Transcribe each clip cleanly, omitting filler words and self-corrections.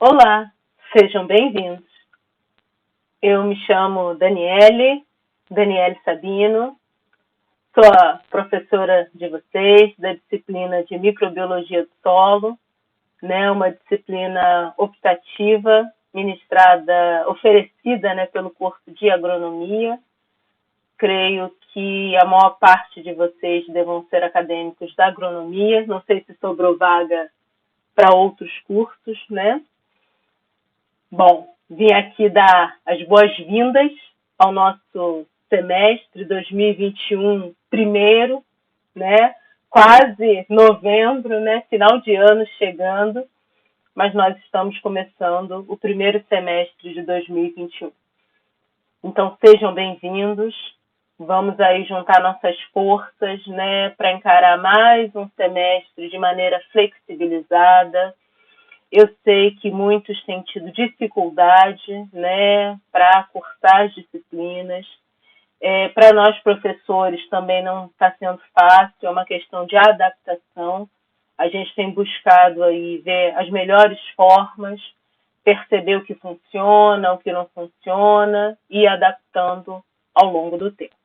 Olá, sejam bem-vindos. Eu me chamo Daniele Sabino, sou a professora de vocês da disciplina de Microbiologia do Solo, uma disciplina optativa, oferecida pelo curso de Agronomia. Creio que a maior parte de vocês devam ser acadêmicos da Agronomia, não sei se sobrou vaga para outros cursos, Bom, vim aqui dar as boas-vindas ao nosso semestre 2021 primeiro, Quase novembro, Final de ano chegando, mas nós estamos começando o primeiro semestre de 2021. Então, sejam bem-vindos. Vamos aí juntar nossas forças, para encarar mais um semestre de maneira flexibilizada. Eu sei que muitos têm tido dificuldade, para cursar as disciplinas. Para nós, professores, também não está sendo fácil, é uma questão de adaptação. A gente tem buscado aí ver as melhores formas, perceber o que funciona, o que não funciona e ir adaptando ao longo do tempo.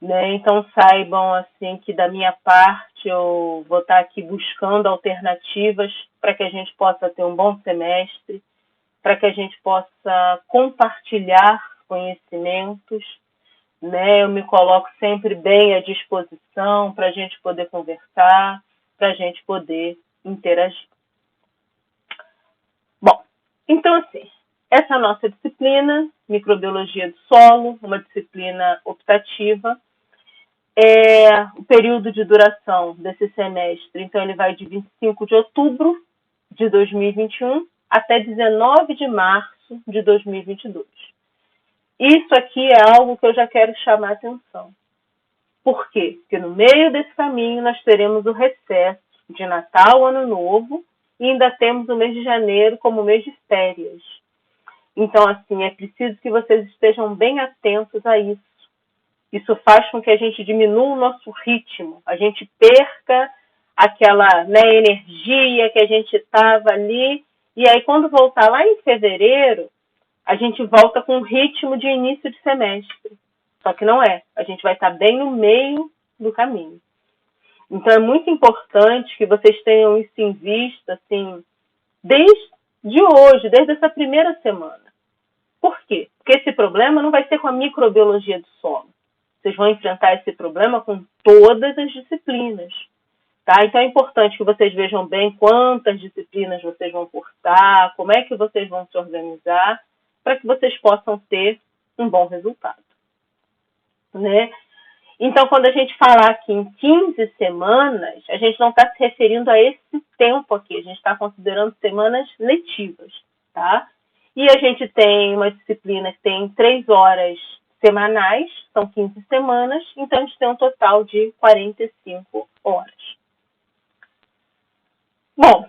Então, saibam assim que da minha parte eu vou estar aqui buscando alternativas para que a gente possa ter um bom semestre, para que a gente possa compartilhar conhecimentos, Eu me coloco sempre bem à disposição para a gente poder conversar, para a gente poder interagir. Bom, então assim, essa é a nossa disciplina, Microbiologia do Solo, uma disciplina optativa. O período de duração desse semestre, então ele vai de 25 de outubro de 2021 até 19 de março de 2022. Isso aqui é algo que eu já quero chamar a atenção. Por quê? Porque no meio desse caminho nós teremos o recesso de Natal, Ano Novo, e ainda temos o mês de janeiro como mês de férias. Então, assim, é preciso que vocês estejam bem atentos a isso. Isso faz com que a gente diminua o nosso ritmo, a gente perca aquela energia que a gente estava ali, e aí quando voltar lá em fevereiro, a gente volta com um ritmo de início de semestre. Só que não é, a gente vai estar bem no meio do caminho. Então é muito importante que vocês tenham isso em vista, assim, desde hoje, desde essa primeira semana. Por quê? Porque esse problema não vai ser com a microbiologia do solo. Vocês vão enfrentar esse problema com todas as disciplinas. Tá? Então é importante que vocês vejam bem quantas disciplinas vocês vão cursar, como é que vocês vão se organizar, para que vocês possam ter um bom resultado. Então, quando a gente falar aqui em 15 semanas, a gente não está se referindo a esse tempo aqui, a gente está considerando semanas letivas. Tá? E a gente tem uma disciplina que tem 3 horas semanais, são 15 semanas, então a gente tem um total de 45 horas. Bom,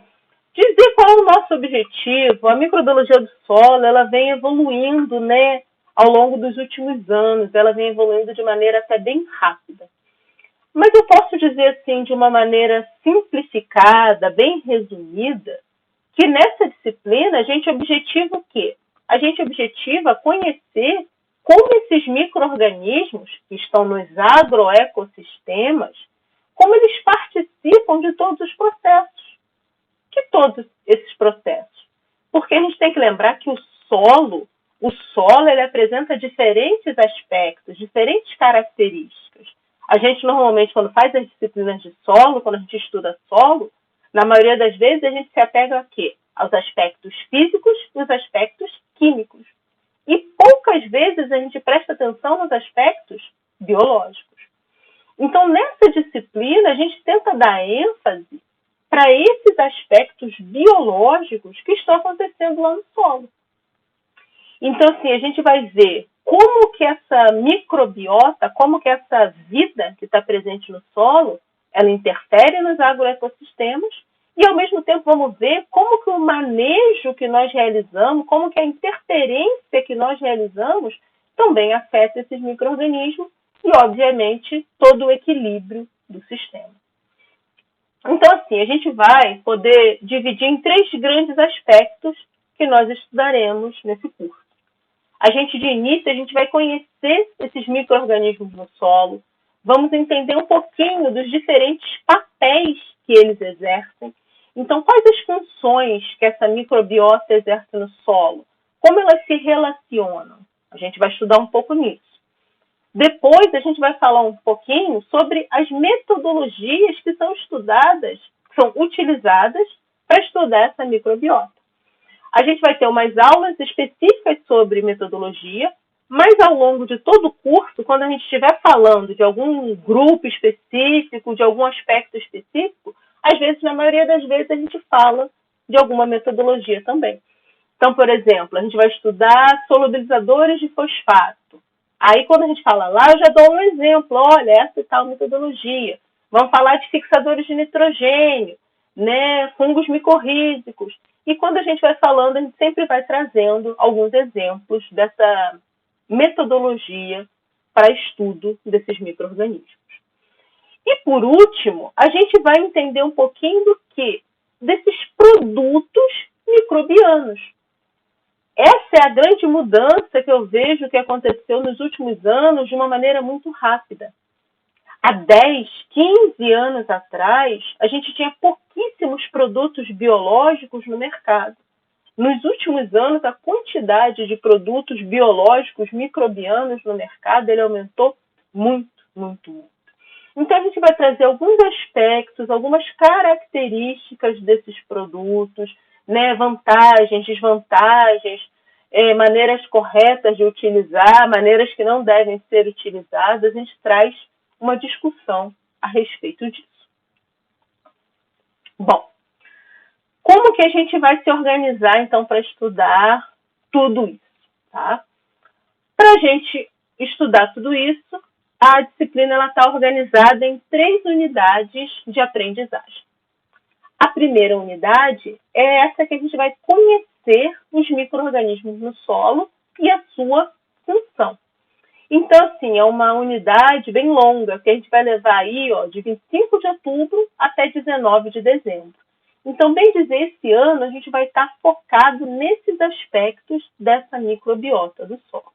dizer qual é o nosso objetivo, a microbiologia do solo, ela vem evoluindo, ao longo dos últimos anos, ela vem evoluindo de maneira até bem rápida. Mas eu posso dizer, assim, de uma maneira simplificada, bem resumida, que nessa disciplina a gente objetiva o quê? A gente objetiva conhecer como esses micro-organismos que estão nos agroecossistemas, como eles participam de todos os processos. Que todos esses processos? Porque a gente tem que lembrar que o solo ele apresenta diferentes aspectos, diferentes características. A gente normalmente, quando faz as disciplinas de solo, quando a gente estuda solo, na maioria das vezes a gente se apega a quê? Aos aspectos físicos e os aspectos químicos. E poucas vezes a gente presta atenção nos aspectos biológicos. Então, nessa disciplina, a gente tenta dar ênfase para esses aspectos biológicos que estão acontecendo lá no solo. Então, assim, a gente vai ver como que essa microbiota, como que essa vida que está presente no solo, ela interfere nos agroecossistemas e, ao mesmo tempo, vamos ver como que o manejo que nós realizamos, como que a interferência que nós realizamos também afeta esses micro-organismos e, obviamente, todo o equilíbrio do sistema. Então, assim, a gente vai poder dividir em 3 grandes aspectos que nós estudaremos nesse curso. De início, a gente vai conhecer esses micro-organismos no solo, vamos entender um pouquinho dos diferentes papéis que eles exercem. Então, quais as funções que essa microbiota exerce no solo? Como elas se relacionam? A gente vai estudar um pouco nisso. Depois, a gente vai falar um pouquinho sobre as metodologias que são estudadas, que são utilizadas para estudar essa microbiota. A gente vai ter umas aulas específicas sobre metodologia, mas ao longo de todo o curso, quando a gente estiver falando de algum grupo específico, de algum aspecto específico, às vezes, na maioria das vezes, a gente fala de alguma metodologia também. Então, por exemplo, a gente vai estudar solubilizadores de fosfato. Aí, quando a gente fala lá, eu já dou um exemplo. Olha, essa e tal metodologia. Vamos falar de fixadores de nitrogênio, né? Fungos micorrízicos. E quando a gente vai falando, a gente sempre vai trazendo alguns exemplos dessa metodologia para estudo desses micro-organismos. E, por último, a gente vai entender um pouquinho do que? Desses produtos microbianos. Essa é a grande mudança que eu vejo que aconteceu nos últimos anos de uma maneira muito rápida. Há 10, 15 anos atrás, a gente tinha pouquíssimos produtos biológicos no mercado. Nos últimos anos, a quantidade de produtos biológicos microbianos no mercado ele aumentou muito, muito, muito. Então, a gente vai trazer alguns aspectos, algumas características desses produtos, né, vantagens, desvantagens, maneiras corretas de utilizar, maneiras que não devem ser utilizadas. A gente traz uma discussão a respeito disso. Bom, como que a gente vai se organizar, então, para estudar tudo isso? Tá? Para a gente estudar tudo isso, a disciplina está organizada em 3 unidades de aprendizagem. A primeira unidade é essa que a gente vai conhecer os micro-organismos no solo e a sua função. Então, assim, é uma unidade bem longa, que a gente vai levar aí, de 25 de outubro até 19 de dezembro. Então, bem dizer, esse ano a gente vai estar focado nesses aspectos dessa microbiota do solo.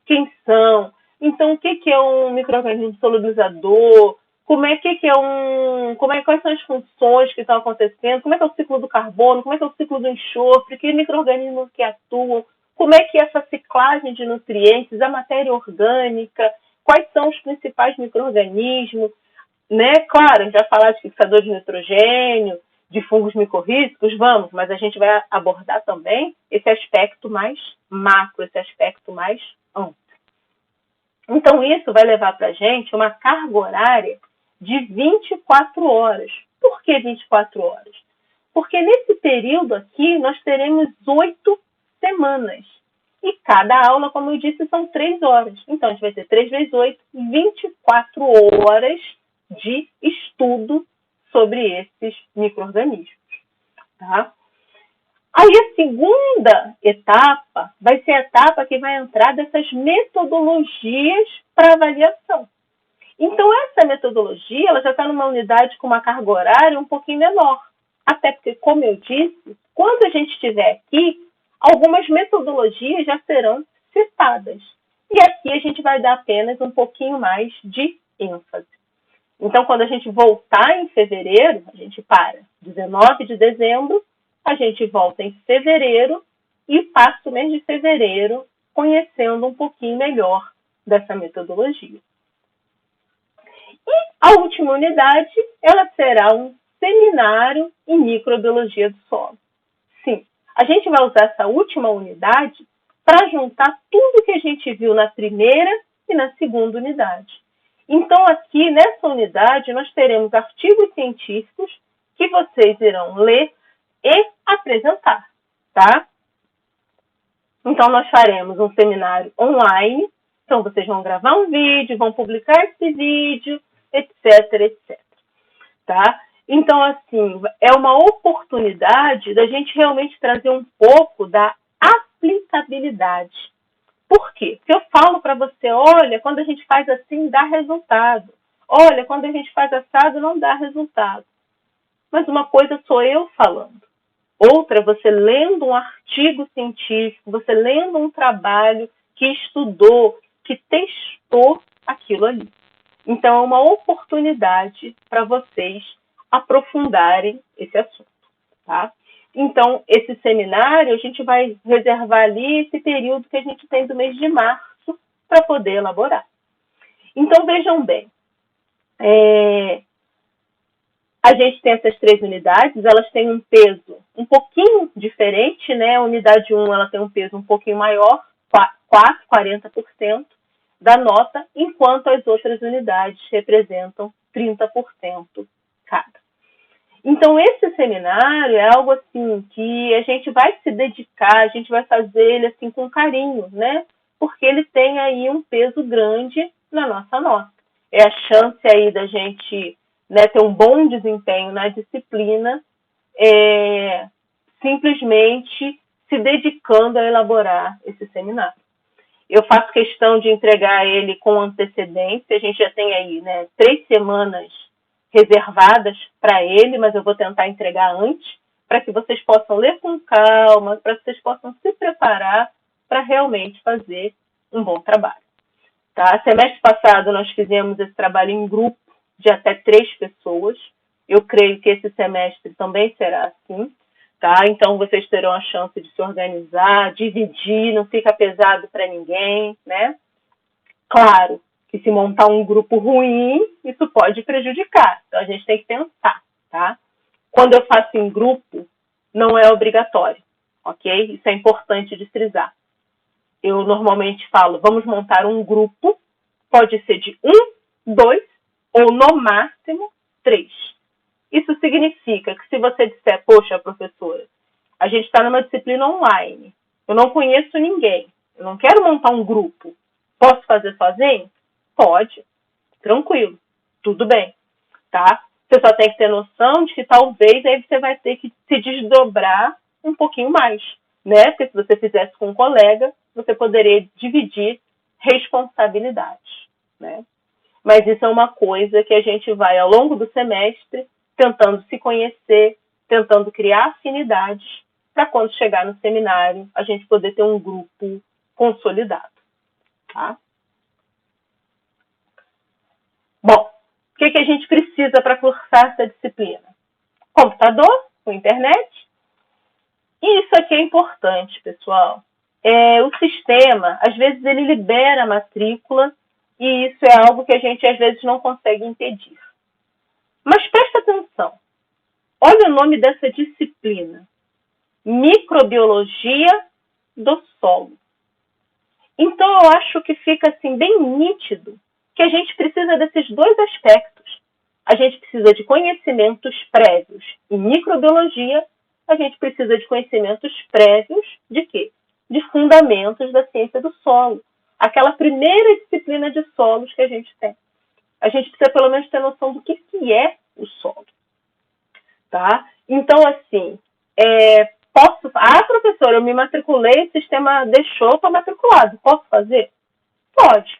Quem são? Então, o que é um micro-organismo solubilizador? Quais são as funções que estão acontecendo? Como é que é o ciclo do carbono? Como é que é o ciclo do enxofre? Que micro-organismos que atuam? Como é que é essa ciclagem de nutrientes, a matéria orgânica? Quais são os principais micro-organismos? Né? Claro, a gente vai falar de fixador de nitrogênio, de fungos micorrízicos, vamos, mas a gente vai abordar também esse aspecto mais macro, esse aspecto mais amplo. Então, isso vai levar para a gente uma carga horária de 24 horas. Por que 24 horas? Porque nesse período aqui, nós teremos 8 semanas. E cada aula, como eu disse, são 3 horas. Então, a gente vai ter 3 vezes 8, 24 horas de estudo sobre esses micro-organismos. Tá? Aí a segunda etapa vai ser a etapa que vai entrar dessas metodologias para avaliação. Então, essa metodologia ela já está numa unidade com uma carga horária um pouquinho menor. Até porque, como eu disse, quando a gente estiver aqui, algumas metodologias já serão citadas. E aqui a gente vai dar apenas um pouquinho mais de ênfase. Então, quando a gente voltar em fevereiro, a gente para 19 de dezembro, a gente volta em fevereiro e passa o mês de fevereiro conhecendo um pouquinho melhor dessa metodologia. E a última unidade, ela será um seminário em microbiologia do solo. Sim, a gente vai usar essa última unidade para juntar tudo que a gente viu na primeira e na segunda unidade. Então, aqui nessa unidade, nós teremos artigos científicos que vocês irão ler e apresentar, tá? Então, nós faremos um seminário online. Então, vocês vão gravar um vídeo, vão publicar esse vídeo, etc, etc. Tá? Então, assim, é uma oportunidade da gente realmente trazer um pouco da aplicabilidade. Por quê? Porque eu falo para você, olha, quando a gente faz assim, dá resultado. Olha, quando a gente faz assado, não dá resultado. mas uma coisa sou eu falando. Outra, você lendo um artigo científico, você lendo um trabalho que estudou, que testou aquilo ali. Então, é uma oportunidade para vocês aprofundarem esse assunto, tá? Então, esse seminário, a gente vai reservar ali esse período que a gente tem do mês de março para poder elaborar. Então, vejam bem, a gente tem essas 3 unidades, elas têm um peso um pouquinho diferente, né? A unidade 1 ela tem um peso um pouquinho maior, 40% da nota, enquanto as outras unidades representam 30% cada. Então, esse seminário é algo assim que a gente vai se dedicar, a gente vai fazer ele assim com carinho, né? Porque ele tem aí um peso grande na nossa nota. É a chance aí da gente, né, ter um bom desempenho na disciplina, simplesmente se dedicando a elaborar esse seminário. Eu faço questão de entregar ele com antecedência, a gente já tem aí, né, 3 semanas reservadas para ele, mas eu vou tentar entregar antes, para que vocês possam ler com calma, para que vocês possam se preparar para realmente fazer um bom trabalho. Tá? Semestre passado nós fizemos esse trabalho em grupo de até 3 pessoas. Eu creio que esse semestre também será assim. Tá? Então vocês terão a chance de se organizar, dividir, não fica pesado para ninguém, né? Claro que se montar um grupo ruim, isso pode prejudicar. Então a gente tem que pensar, tá? Quando eu faço em grupo, não é obrigatório, ok? Isso é importante de frisar. Eu normalmente falo, vamos montar um grupo, pode ser de 1, 2 ou no máximo 3. Isso significa que se você disser, poxa, professora, a gente está numa disciplina online, eu não conheço ninguém, eu não quero montar um grupo, posso fazer sozinho? Pode, tranquilo, tudo bem, tá? Você só tem que ter noção de que talvez aí você vai ter que se desdobrar um pouquinho mais, né? Porque se você fizesse com um colega, você poderia dividir responsabilidades, né? Mas isso é uma coisa que a gente vai, ao longo do semestre, tentando se conhecer, tentando criar afinidades, para quando chegar no seminário, a gente poder ter um grupo consolidado, tá? Bom, o que a gente precisa para cursar essa disciplina? Computador, com internet. E isso aqui é importante, pessoal. O sistema, às vezes, ele libera a matrícula e isso é algo que a gente, às vezes, não consegue impedir. Mas presta atenção. Olha o nome dessa disciplina. Microbiologia do solo. Então, eu acho que fica assim bem nítido que a gente precisa desses 2 aspectos. A gente precisa de conhecimentos prévios em microbiologia, a gente precisa de conhecimentos prévios de quê? De fundamentos da ciência do solo. Aquela primeira disciplina de solos que a gente tem. A gente precisa pelo menos ter noção do que é o solo. Tá? Então, assim, professora, eu me matriculei, o sistema deixou para matriculado. Posso fazer? Pode.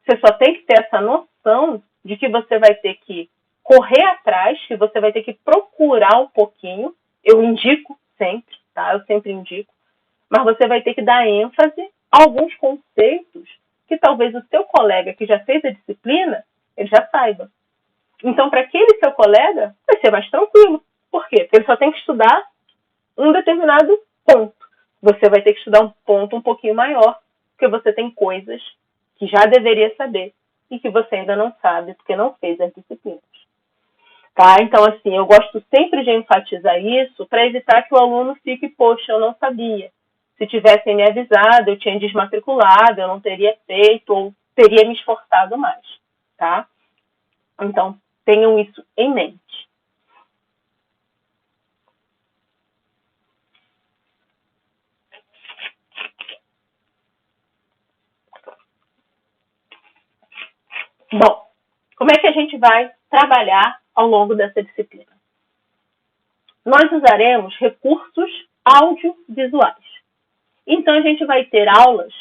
Você só tem que ter essa noção de que você vai ter que correr atrás, que você vai ter que procurar um pouquinho. Eu indico sempre, tá? Eu sempre indico. Mas você vai ter que dar ênfase a alguns conceitos que talvez o seu colega que já fez a disciplina, ele já saiba. Então, para aquele seu colega, vai ser mais tranquilo. Por quê? Porque ele só tem que estudar um determinado ponto. Você vai ter que estudar um ponto um pouquinho maior, porque você tem coisas que já deveria saber e que você ainda não sabe, porque não fez as disciplinas. Tá? Então, assim, eu gosto sempre de enfatizar isso para evitar que o aluno fique, poxa, eu não sabia. Se tivessem me avisado, eu tinha desmatriculado, eu não teria feito ou teria me esforçado mais. Tá? Então, tenham isso em mente. Bom, como é que a gente vai trabalhar ao longo dessa disciplina? Nós usaremos recursos audiovisuais. Então, a gente vai ter aulas,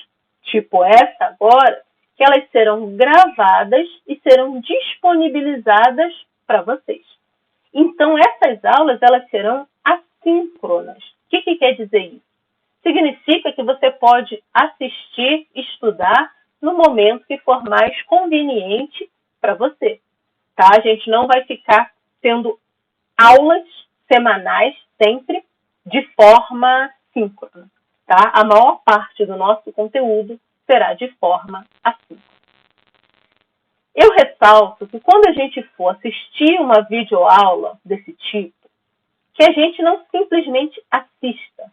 tipo essa agora, que elas serão gravadas e serão disponibilizadas para vocês. Então, essas aulas, elas serão assíncronas. O que quer dizer isso? Significa que você pode assistir, estudar no momento que for mais conveniente para você. Tá? A gente não vai ficar tendo aulas semanais sempre de forma síncrona. Tá? A maior parte do nosso conteúdo será de forma assíncrona. Eu ressalto que quando a gente for assistir uma videoaula desse tipo, que a gente não simplesmente assista.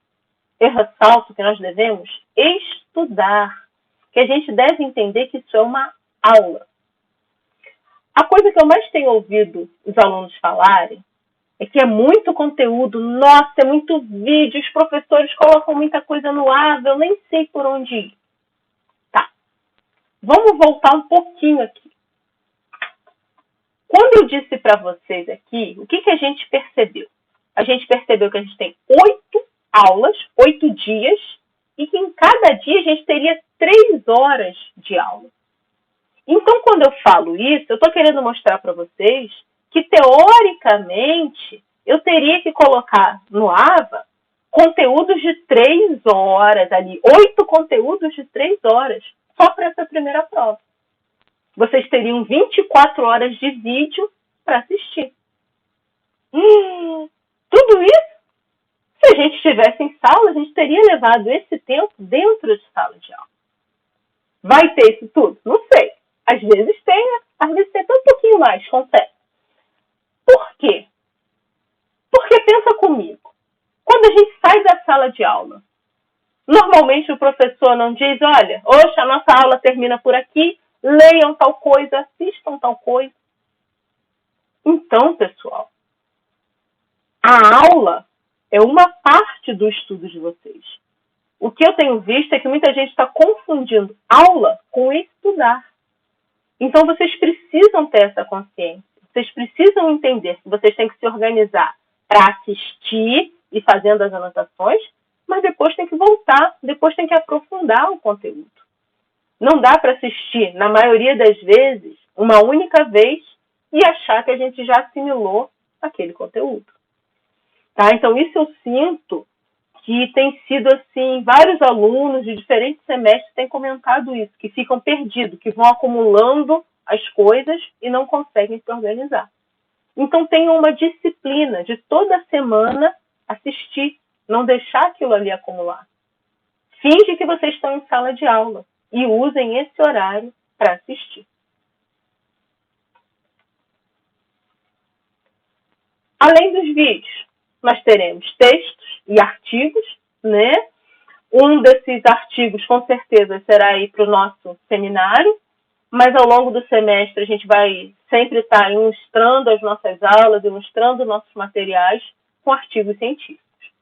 Eu ressalto que nós devemos estudar, que a gente deve entender que isso é uma aula. A coisa que eu mais tenho ouvido os alunos falarem é que é muito conteúdo, nossa, é muito vídeo, os professores colocam muita coisa no ar, eu nem sei por onde ir. Tá, vamos voltar um pouquinho aqui. Quando eu disse para vocês aqui, o que a gente percebeu? A gente percebeu que a gente tem 8 aulas, 8 dias, e que em cada dia a gente teria 3 horas de aula. Então, quando eu falo isso, eu estou querendo mostrar para vocês que, teoricamente, eu teria que colocar no AVA conteúdos de 3 horas ali, 8 conteúdos de 3 horas, só para essa primeira prova. Vocês teriam 24 horas de vídeo para assistir. Tudo isso? Se a gente estivesse em sala, a gente teria levado esse tempo dentro de sala de aula. Vai ter isso tudo? Não sei. Às vezes tem, às vezes tem até um pouquinho mais, confesso. Por quê? Porque pensa comigo. Quando a gente sai da sala de aula, normalmente o professor não diz, olha, hoje a nossa aula termina por aqui, leiam tal coisa, assistam tal coisa. Então, pessoal, a aula é uma parte do estudo de vocês. O que eu tenho visto é que muita gente está confundindo aula com estudar. Então, vocês precisam ter essa consciência. Vocês precisam entender que vocês têm que se organizar para assistir e fazendo as anotações, mas depois tem que voltar, depois tem que aprofundar o conteúdo. Não dá para assistir, na maioria das vezes, uma única vez e achar que a gente já assimilou aquele conteúdo. Tá? Então, isso eu sinto que tem sido assim, vários alunos de diferentes semestres têm comentado isso, que ficam perdidos, que vão acumulando as coisas e não conseguem se organizar. Então, tenham uma disciplina de toda semana assistir, não deixar aquilo ali acumular. Finge que vocês estão em sala de aula e usem esse horário para assistir. Além dos vídeos, nós teremos textos e artigos, né? Um desses artigos, com certeza, será aí para o nosso seminário, mas ao longo do semestre a gente vai sempre estar ilustrando as nossas aulas, ilustrando nossos materiais com artigos científicos.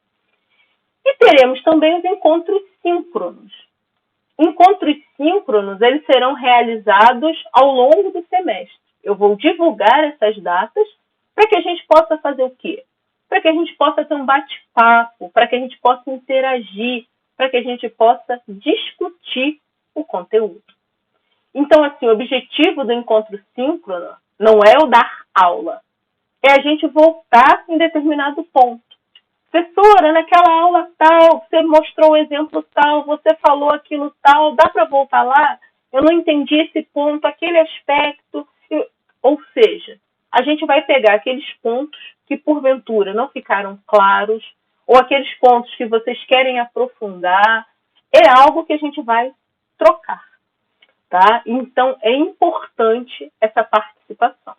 E teremos também os encontros síncronos. Encontros síncronos, eles serão realizados ao longo do semestre. Eu vou divulgar essas datas para que a gente possa fazer o quê? Para que a gente possa ter um bate-papo, para que a gente possa interagir, para que a gente possa discutir o conteúdo. Então, assim, o objetivo do encontro síncrono não é o dar aula, é a gente voltar em determinado ponto. Professora, naquela aula tal, você mostrou o exemplo tal, você falou aquilo tal, dá para voltar lá? Eu não entendi esse ponto, aquele aspecto. Ou seja, a gente vai pegar aqueles pontos que porventura não ficaram claros, ou aqueles pontos que vocês querem aprofundar, é algo que a gente vai trocar, tá? Então, é importante essa participação.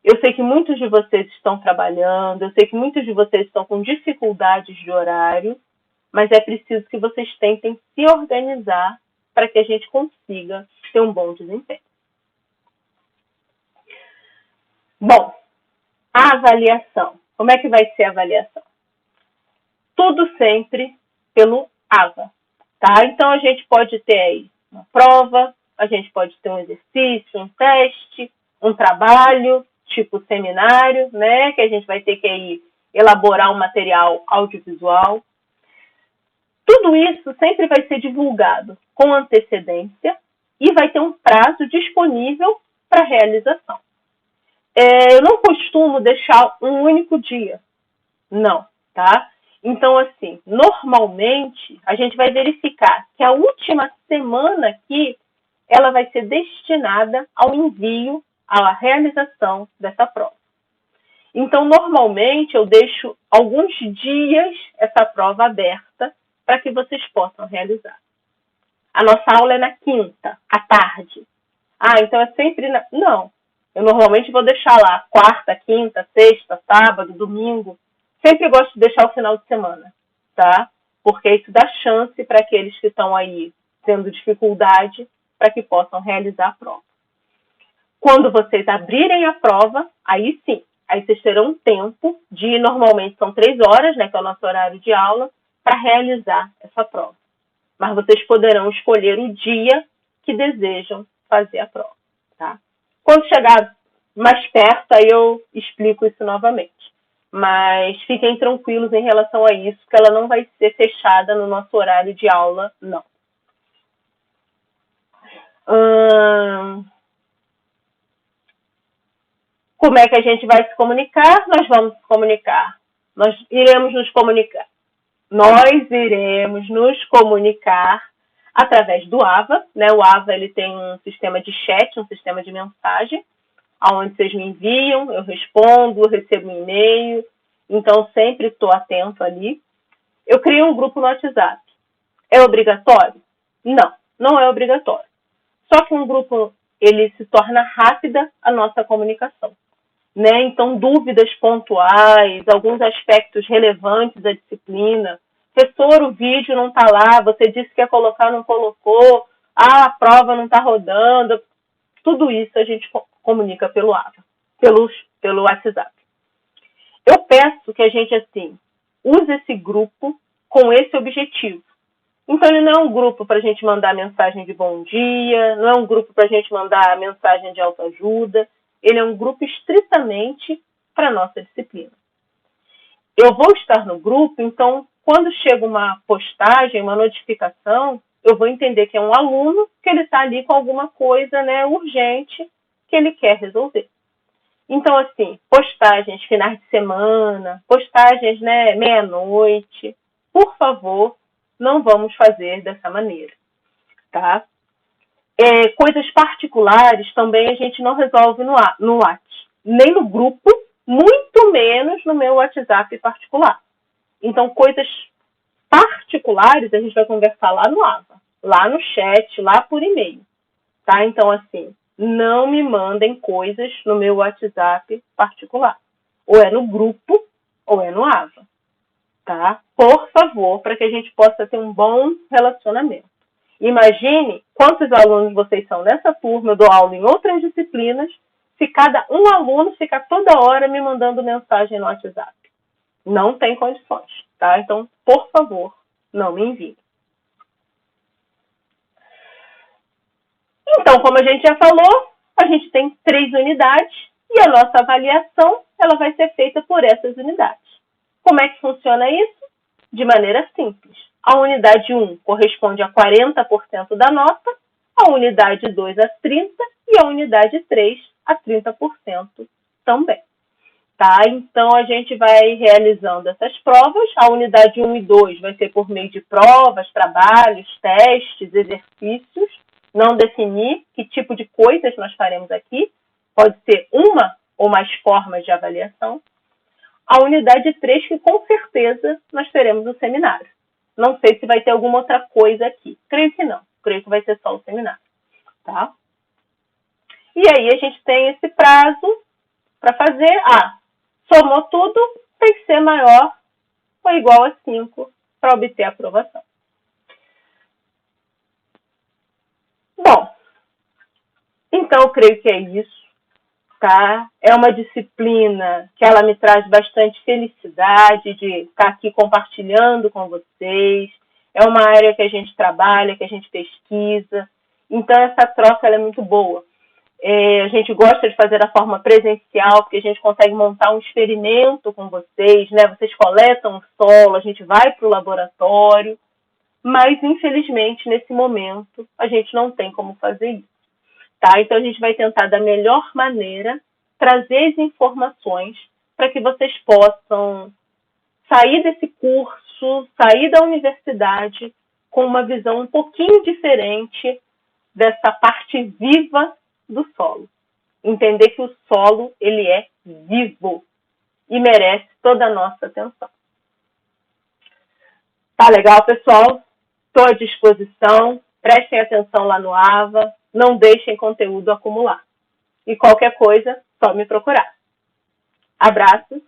Eu sei que muitos de vocês estão trabalhando, eu sei que muitos de vocês estão com dificuldades de horário, mas é preciso que vocês tentem se organizar para que a gente consiga ter um bom desempenho. Bom, a avaliação. Como é que vai ser a avaliação? Tudo sempre pelo AVA, tá? Então, a gente pode ter aí uma prova, a gente pode ter um exercício, um teste, um trabalho, tipo seminário, né? Que a gente vai ter que aí elaborar um material audiovisual. Tudo isso sempre vai ser divulgado com antecedência e vai ter um prazo disponível para realização. Eu não costumo deixar um único dia. Não, tá? Então, assim, normalmente, a gente vai verificar que a última semana aqui, ela vai ser destinada ao envio, à realização dessa prova. Então, normalmente, eu deixo alguns dias essa prova aberta para que vocês possam realizar. A nossa aula é na quinta, à tarde. Então é sempre... Não, eu normalmente vou deixar lá quarta, quinta, sexta, sábado, domingo. Sempre gosto de deixar o final de semana, tá? Porque isso dá chance para aqueles que estão aí tendo dificuldade para que possam realizar a prova. Quando vocês abrirem a prova, aí sim, aí vocês terão tempo de, normalmente são 3 horas, né, que é o nosso horário de aula, para realizar essa prova. Mas vocês poderão escolher o dia que desejam fazer a prova, tá? Quando chegar mais perto, aí eu explico isso novamente. Mas fiquem tranquilos em relação a isso, que ela não vai ser fechada no nosso horário de aula, não. Como é que a gente vai se comunicar? Nós vamos se comunicar. Nós iremos nos comunicar. Nós iremos nos comunicar através do AVA, né? O AVA ele tem um sistema de chat, um sistema de mensagem, onde vocês me enviam, eu respondo, eu recebo um e-mail, então sempre estou atento ali. Eu crio um grupo no WhatsApp. É obrigatório? Não, não é obrigatório. Só que um grupo ele se torna rápida a nossa comunicação, né? Então, dúvidas pontuais, alguns aspectos relevantes da disciplina. Professor, o vídeo não está lá, você disse que ia colocar, não colocou, a prova não está rodando. Tudo isso a gente comunica pelo AVA, pelo WhatsApp. Eu peço que a gente, assim, use esse grupo com esse objetivo. Então, ele não é um grupo para a gente mandar mensagem de bom dia, não é um grupo para a gente mandar mensagem de autoajuda. Ele é um grupo estritamente para a nossa disciplina. Eu vou estar no grupo, então, quando chega uma postagem, uma notificação, eu vou entender que é um aluno, que ele está ali com alguma coisa, né, urgente que ele quer resolver. Então, assim, postagens finais de semana, postagens, né, meia-noite, por favor, não vamos fazer dessa maneira, tá? Coisas particulares também a gente não resolve no WhatsApp, nem no grupo, muito menos no meu WhatsApp particular. Então, coisas particulares a gente vai conversar lá no AVA, lá no chat, lá por e-mail, tá? Então, assim, não me mandem coisas no meu WhatsApp particular. Ou é no grupo, ou é no AVA, tá? Por favor, para que a gente possa ter um bom relacionamento. Imagine quantos alunos vocês são nessa turma, eu dou aula em outras disciplinas, se cada um aluno fica toda hora me mandando mensagem no WhatsApp. Não tem condições, tá? Então, por favor, não me envie. Então, como a gente já falou, a gente tem 3 unidades e a nossa avaliação ela vai ser feita por essas unidades. Como é que funciona isso? De maneira simples. A unidade 1 corresponde a 40% da nota, a unidade 2 a 30% e a unidade 3 a 30% também. Tá? Então, a gente vai realizando essas provas. A unidade 1 e 2 vai ser por meio de provas, trabalhos, testes, exercícios. Não definir que tipo de coisas nós faremos aqui. Pode ser uma ou mais formas de avaliação. A unidade 3, que com certeza nós teremos o seminário. Não sei se vai ter alguma outra coisa aqui. Creio que não. Creio que vai ser só o seminário. Tá? E aí a gente tem esse prazo para fazer. Somou tudo, tem que ser maior ou igual a 5 para obter a aprovação. Bom, então eu creio que é isso. Tá? É uma disciplina que ela me traz bastante felicidade de estar aqui compartilhando com vocês. É uma área que a gente trabalha, que a gente pesquisa. Então, essa troca ela é muito boa. A gente gosta de fazer da forma presencial, porque a gente consegue montar um experimento com vocês, né? Vocês coletam o solo, a gente vai para o laboratório. Mas, infelizmente, nesse momento, a gente não tem como fazer isso. Tá? Então, a gente vai tentar da melhor maneira trazer as informações para que vocês possam sair desse curso, sair da universidade com uma visão um pouquinho diferente dessa parte viva do solo. Entender que o solo, ele é vivo e merece toda a nossa atenção. Tá legal, pessoal? Estou à disposição. Prestem atenção lá no AVA. Não deixem conteúdo acumular. E qualquer coisa, só me procurar. Abraços